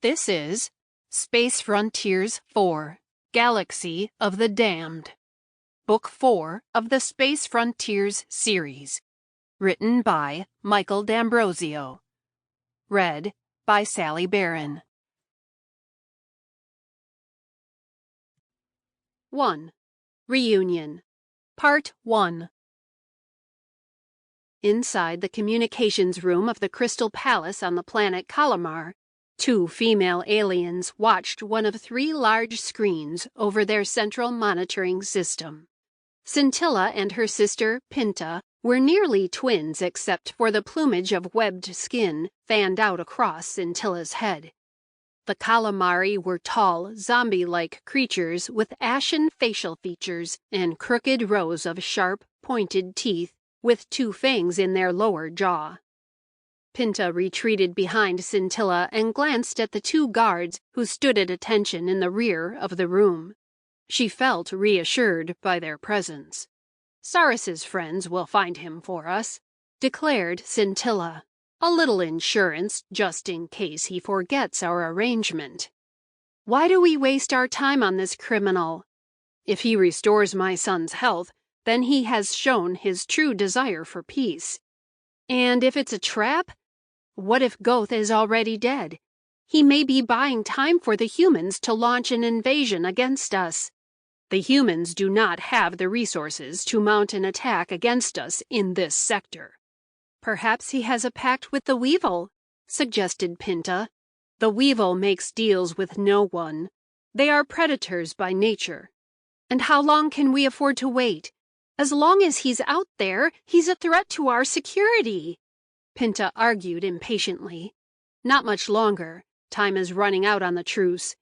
This is Space Frontiers 4, Galaxy of the Damned, Book 4 of the Space Frontiers series, written by Michael D'Ambrosio, read by Sally Barron. 1. Reunion, Part 1. Inside the communications room of the Crystal Palace on the planet Calamaar, 2 female aliens watched one of 3 large screens over their central monitoring system. Scintilla and her sister, Pinta, were nearly twins except for the plumage of webbed skin fanned out across Scintilla's head. The Calamaari were tall, zombie-like creatures with ashen facial features and crooked rows of sharp, pointed teeth with 2 fangs in their lower jaw. Pinta retreated behind Scintilla and glanced at the 2 guards who stood at attention in the rear of the room. She felt reassured by their presence. "Saris's friends will find him for us," declared Scintilla. "A little insurance just in case he forgets our arrangement. Why do we waste our time on this criminal? If he restores my son's health, then he has shown his true desire for peace. And if it's a trap? What if Goth is already dead? He may be buying time for the humans to launch an invasion against us. The humans do not have the resources to mount an attack against us in this sector." "Perhaps he has a pact with the Weevil," suggested Pinta. "The Weevil makes deals with no one. They are predators by nature. And how long can we afford to wait? As long as he's out there, he's a threat to our security," Pinta argued impatiently. "Not much longer. Time is running out on the truce.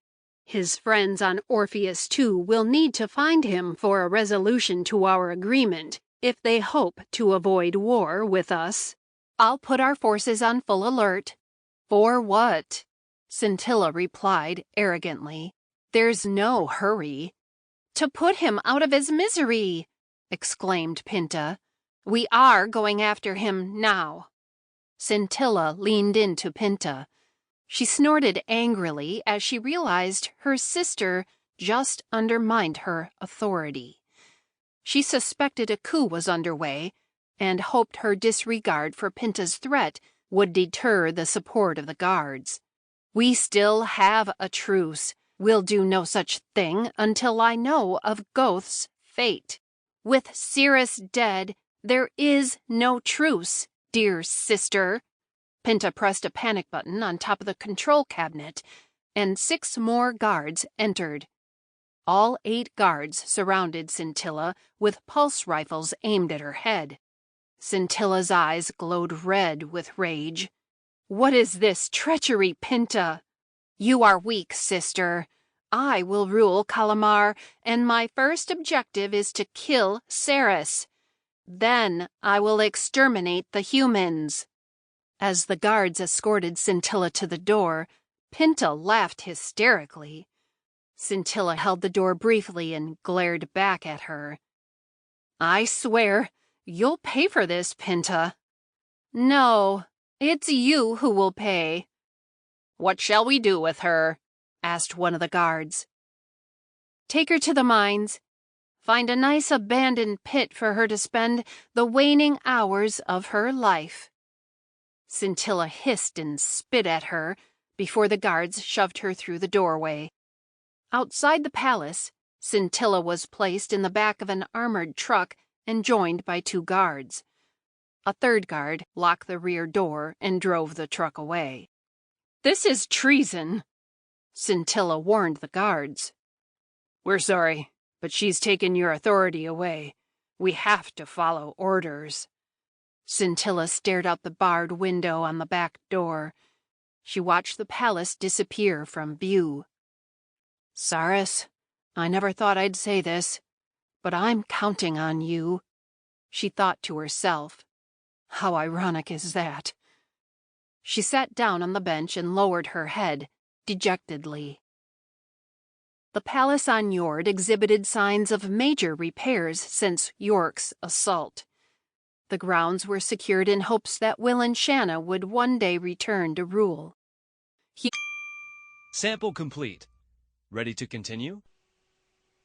His friends on Orpheus 2 will need to find him for a resolution to our agreement if they hope to avoid war with us. I'll put our forces on full alert." "For what?" Scintilla replied arrogantly. "There's no hurry." "To put him out of his misery!" exclaimed Pinta. "We are going after him now." Scintilla leaned into Pinta. She snorted angrily as she realized her sister just undermined her authority. She suspected a coup was underway and hoped her disregard for Pinta's threat would deter the support of the guards. "We still have a truce. We'll do no such thing until I know of Goth's fate. With Cirrus dead, there is no truce, dear sister." Pinta pressed a panic button on top of the control cabinet, and 6 more guards entered. All 8 guards surrounded Scintilla with pulse rifles aimed at her head. Scintilla's eyes glowed red with rage. "What is this treachery, Pinta?" "You are weak, sister. I will rule Calamaar, and my first objective is to kill Saris. Then I will exterminate the humans." As the guards escorted Scintilla to the door, Pinta laughed hysterically. Scintilla held the door briefly and glared back at her. "I swear, you'll pay for this, Pinta." "No, it's you who will pay." "What shall we do with her?" asked one of the guards. "Take her to the mines. Find a nice abandoned pit for her to spend the waning hours of her life." Scintilla hissed and spit at her before the guards shoved her through the doorway. Outside the palace, Scintilla was placed in the back of an armored truck and joined by 2 guards. A 3rd guard locked the rear door and drove the truck away. "This is treason," Scintilla warned the guards. "We're sorry, but she's taken your authority away. We have to follow orders." Scintilla stared out the barred window on the back door. She watched the palace disappear from view. "Saris, I never thought I'd say this, but I'm counting on you," she thought to herself. How ironic is that? She sat down on the bench and lowered her head, dejectedly. The palace on Yord exhibited signs of major repairs since York's assault. The grounds were secured in hopes that Will and Shanna would one day return to rule. Sample complete. Ready to continue?